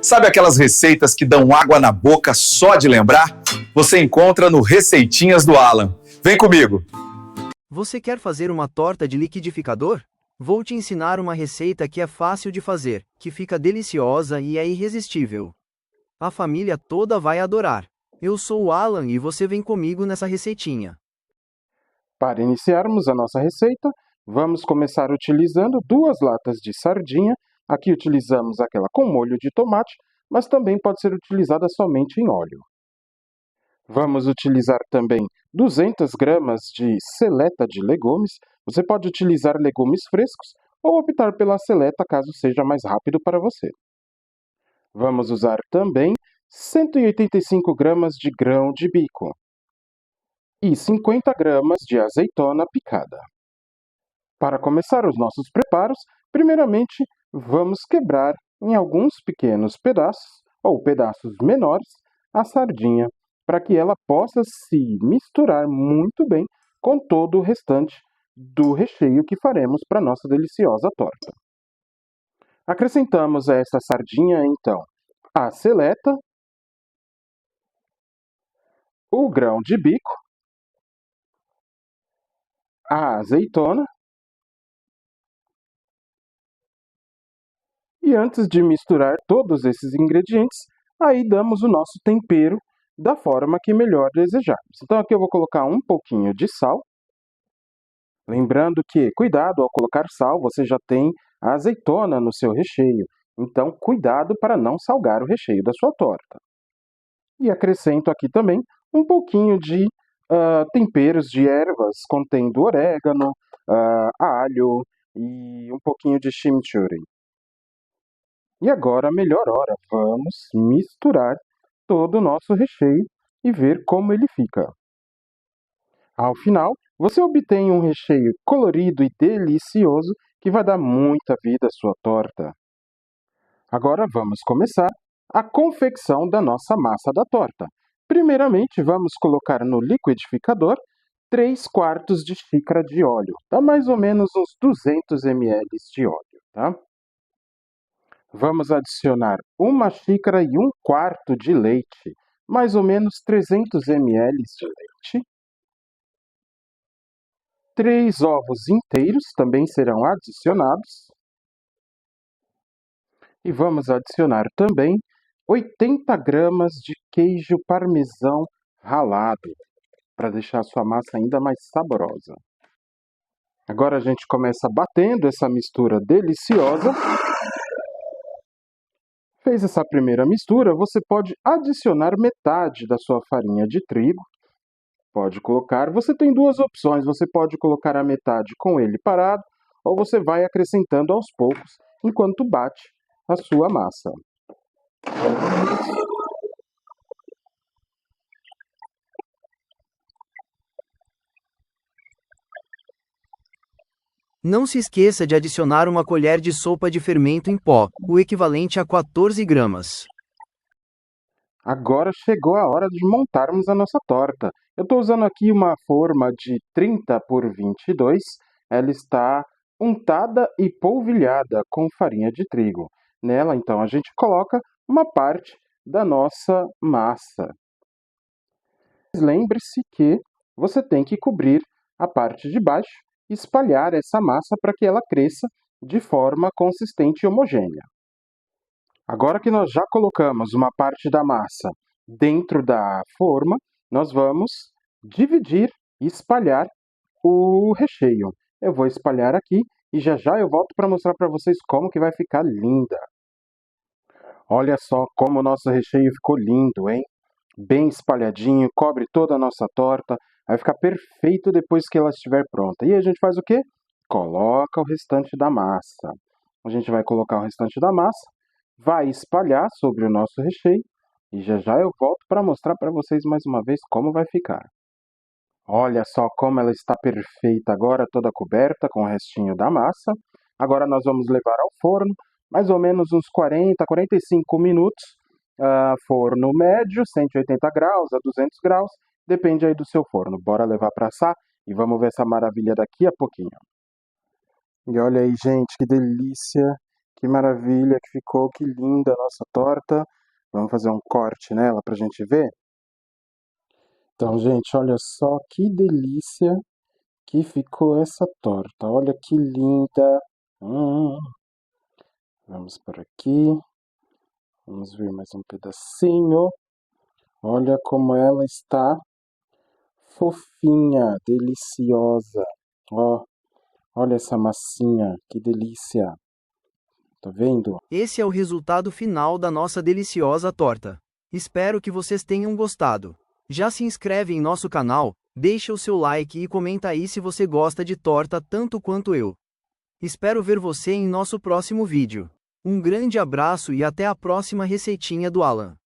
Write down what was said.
Sabe aquelas receitas que dão água na boca só de lembrar? Você encontra no Receitinhas do Alan. Vem comigo! Você quer fazer uma torta de liquidificador? Vou te ensinar uma receita que é fácil de fazer, que fica deliciosa e é irresistível. A família toda vai adorar. Eu sou o Alan e você vem comigo nessa receitinha. Para iniciarmos a nossa receita, vamos começar utilizando 2 latas de sardinha. Aqui utilizamos aquela com molho de tomate, mas também pode ser utilizada somente em óleo. Vamos utilizar também 200 gramas de seleta de legumes. Você pode utilizar legumes frescos ou optar pela seleta caso seja mais rápido para você. Vamos usar também 185 gramas de grão de bico e 50 gramas de azeitona picada. Para começar os nossos preparos, primeiramente vamos quebrar em alguns pequenos pedaços, ou pedaços menores, a sardinha, para que ela possa se misturar muito bem com todo o restante do recheio que faremos para a nossa deliciosa torta. Acrescentamos a essa sardinha, então, a seleta, o grão de bico, a azeitona, e antes de misturar todos esses ingredientes, aí damos o nosso tempero da forma que melhor desejarmos. Então aqui eu vou colocar um pouquinho de sal. Lembrando que, cuidado ao colocar sal, você já tem a azeitona no seu recheio. Então cuidado para não salgar o recheio da sua torta. E acrescento aqui também um pouquinho de temperos de ervas, contendo orégano, alho e um pouquinho de chimichurri. E agora, a melhor hora, vamos misturar todo o nosso recheio e ver como ele fica. Ao final, você obtém um recheio colorido e delicioso que vai dar muita vida à sua torta. Agora vamos começar a confecção da nossa massa da torta. Primeiramente, vamos colocar no liquidificador 3/4 de xícara de óleo. Dá mais ou menos uns 200 ml de óleo, tá? Vamos adicionar 1 xícara e 1/4 de leite, mais ou menos 300 ml de leite. 3 ovos inteiros também serão adicionados. E vamos adicionar também 80 gramas de queijo parmesão ralado, para deixar a sua massa ainda mais saborosa. Agora a gente começa batendo essa mistura deliciosa. Fez essa primeira mistura, você pode adicionar metade da sua farinha de trigo. Pode colocar, você tem 2 opções, você pode colocar a metade com ele parado, ou você vai acrescentando aos poucos, enquanto bate a sua massa. Não se esqueça de adicionar 1 colher de sopa de fermento em pó, o equivalente a 14 gramas. Agora chegou a hora de montarmos a nossa torta. Eu estou usando aqui uma forma de 30 por 22. Ela está untada e polvilhada com farinha de trigo. Nela, então, a gente coloca uma parte da nossa massa. Lembre-se que você tem que cobrir a parte de baixo e espalhar essa massa para que ela cresça de forma consistente e homogênea. Agora que nós já colocamos uma parte da massa dentro da forma, nós vamos dividir e espalhar o recheio. Eu vou espalhar aqui e já já eu volto para mostrar para vocês como que vai ficar linda. Olha só como o nosso recheio ficou lindo, hein? Bem espalhadinho, cobre toda a nossa torta. Vai ficar perfeito depois que ela estiver pronta. E aí a gente faz o quê? Coloca o restante da massa. A gente vai colocar o restante da massa, vai espalhar sobre o nosso recheio e já já eu volto para mostrar para vocês mais uma vez como vai ficar. Olha só como ela está perfeita agora, toda coberta com o restinho da massa. Agora nós vamos levar ao forno, mais ou menos uns 40, 45 minutos. Forno médio, 180 graus a 200 graus, depende aí do seu forno. Bora levar para assar e vamos ver essa maravilha daqui a pouquinho. E olha aí, gente, que delícia Que maravilha que ficou, que linda a nossa torta. Vamos fazer um corte nela pra gente ver? Então, gente, olha só que delícia que ficou essa torta. Olha que linda. Vamos por aqui. Vamos ver mais um pedacinho. Olha como ela está fofinha, deliciosa. Ó, olha essa massinha, que delícia. Tá vendo? Esse é o resultado final da nossa deliciosa torta. Espero que vocês tenham gostado. Já se inscreve em nosso canal, deixa o seu like e comenta aí se você gosta de torta tanto quanto eu. Espero ver você em nosso próximo vídeo. Um grande abraço e até a próxima receitinha do Alan.